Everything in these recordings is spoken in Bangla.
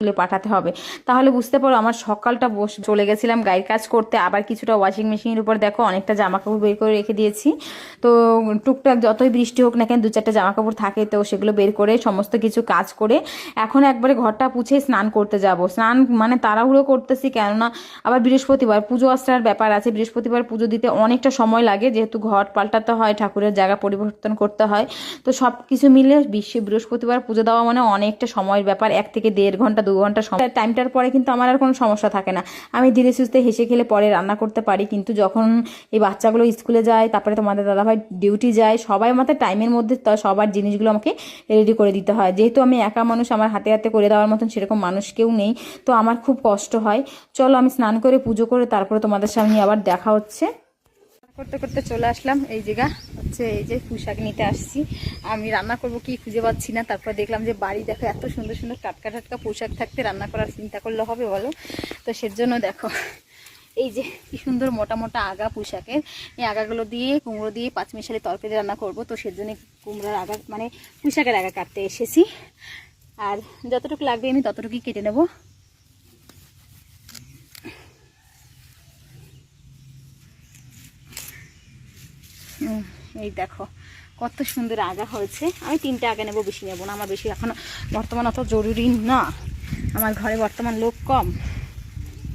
পাঠাতে হবে। তাহলে বুঝতে পারো আমার সকালটা চলে গেছিলাম গায়ের কাজ করতে, আবার কিছুটা ওয়াশিং মেশিনের উপর দেখো অনেকটা জামা কাপড় বের করে রেখে দিয়েছি। তো টুকটাক যতই বৃষ্টি হোক না কেন 2-4টা জামা কাপড় থাকে, তো সেগুলো বের করে সমস্ত কিছু কাজ করে এখন একবারে ঘরটা পুছে স্নান করতে যাব। স্নান মানে তাড়াহুড়ো করতেছি, কেননা আবার বৃহস্পতিবার পুজো আসার ব্যাপার আছে। বৃহস্পতিবার পুজো দিতে অনেকটা সময় লাগে, যেহেতু ঘর পাল্টাতে হয়, ঠাকুরের জায়গা পরিবর্তন করতে হয়। তো সব কিছু মিলে বৃহস্পতিবার পুজো দেওয়া মানে অনেকটা সময়ের ব্যাপার, 1 থেকে 1.5 ঘন্টা 2 ঘন্টা সময়। টাইমটার পরে কিন্তু আমার আর কোনো সমস্যা থাকে না, আমি ধীরে সুস্থে হেসে খেলে পরে রান্না করতে পারি। কিন্তু যখন এই বাচ্চাগুলো স্কুলে যায়, তারপরে তোমাদের দাদাভাই ডিউটি যায়, সবাই আমাদের টাইমের মধ্যে সবার জিনিসগুলো আমাকে রেডি করে দিতে হয়। যেহেতু আমি একা মানুষ, আমার হাতে হাতে করে দেওয়ার মতন সেরকম মানুষ কেউ নেই, তো আমার খুব কষ্ট হয়। চলো আমি স্নান করে পুজো করে তারপরে তোমাদের সামনে আবার দেখা হচ্ছে। করতে করতে চলে আসলাম এই জায়গা হচ্ছে, এই যে পোশাক নিতে আসছি। আমি রান্না করব কি খুঁজে পাচ্ছি না, তারপর দেখলাম যে বাড়ি দেখো এত সুন্দর সুন্দর টাটকা টাটকা পোশাক থাকতে রান্না করার চিন্তা করলে হবে বলো? তো সেজন্য দেখো এই যে কি সুন্দর মোটা মোটা আগা পোশাকের, এই আগাগুলো দিয়ে কুমড়ো দিয়ে পাঁচমিশালি তরকারি রান্না করব। তো সেজন্য কুমড়োর আগা মানে পোশাকের আগা কাটতে এসেছি, আর যতটুকু লাগবে আমি ততটুকুই কেটে নেব। এই দেখো কত সুন্দর আগা হয়েছে। আমি 3টে আগা নেবো, বেশি নেবো না, আমার বেশি এখনো বর্তমান অত জরুরি না, আমার ঘরে বর্তমান লোক কম,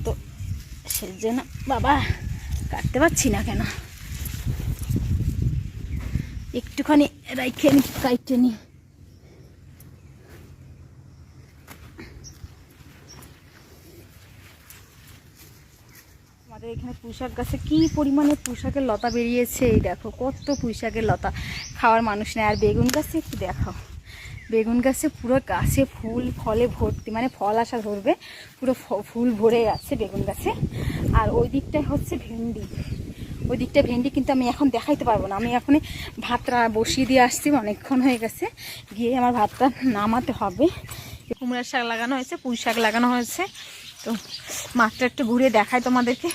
তো সেজন্য বাবা কাটতে পারছি না কেন, একটুখানি রাইখে আমি কাটতে নি। আমাদের এখানে পুঁইশাক গাছে কি পরিমাণে পুঁইশাকের লতা বেরিয়েছে, এই দেখো কত পুঁইশাকের লতা, খাওয়ার মানুষ নেই। আর বেগুন গাছে একটু দেখো, বেগুন গাছে পুরো গাছে ফুল ফলে ভর্তি, মানে ফল আসা ধরবে, পুরো ফুল ভরে আছে বেগুন গাছে। আর ওই দিকটায় হচ্ছে ভেন্ডি, ওই দিকটা ভেন্ডি, কিন্তু আমি এখন দেখাইতে পারবো না। আমি এখনই ভাতটা বসিয়ে দিয়ে আসছি, অনেকক্ষণ হয়ে গেছে, গিয়ে আমার ভাতটা নামাতে হবে। কুমড়ার শাক লাগানো হয়েছে, পুঁই শাক লাগানো হয়েছে, তো মাঠটা একটু ঘুরে দেখাই তোমাদেরকে।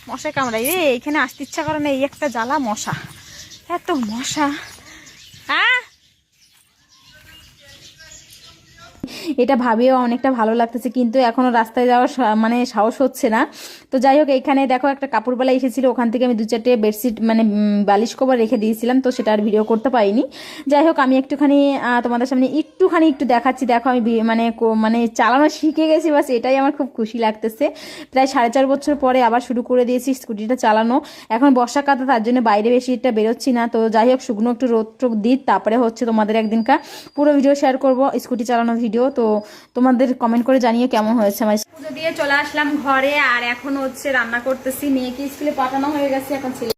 মশা কামড়াই রে, এখানে আসতে ইচ্ছা করে না, এই একটা জ্বালা মশা, এত মশা। হ্যাঁ এটা ভাবিও অনেকটা ভালো লাগতেছে, কিন্তু এখনো রাস্তায় যাওয়ার মানে সাহস হচ্ছে না। তো যাই হোক, এখানে দেখো একটা কাপড়বালা এসেছিল, ওখান থেকে আমি 2-4টে বেডশিট মানে বালিশ কভার রেখে দিয়েছিলাম, তো সেটা আর ভিডিও করতে পারিনি। যাই হোক আমি একটুখানি তোমাদের সামনে একটু দেখাচ্ছি। দেখো আমি মানে চালানো শিখে গেছি, বাস এটাই আমার খুব খুশি লাগতেছে। প্রায় 4.5 বছর পরে আবার শুরু করে দিয়েছি স্কুটিটা চালানো। এখন বর্ষাকালে তার জন্য বাইরে বেশি একটা বেরোচ্ছি না। তো যাই হোক শুকনো একটু রোদ টোদ দিই, তারপরে হচ্ছে তোমাদের একদিনকার পুরো ভিডিও শেয়ার করব, স্কুটি চালানোর ভিডিও। তো তোমাদের কমেন্ট করে জানিয়ে কেমন হয়েছে। আমার পুজো দিয়ে চলে আসলাম ঘরে, আর এখন হচ্ছে রান্না করতেছি। মেয়েকে স্কুলে পাঠানো হয়ে গেছে, এখন ছেলে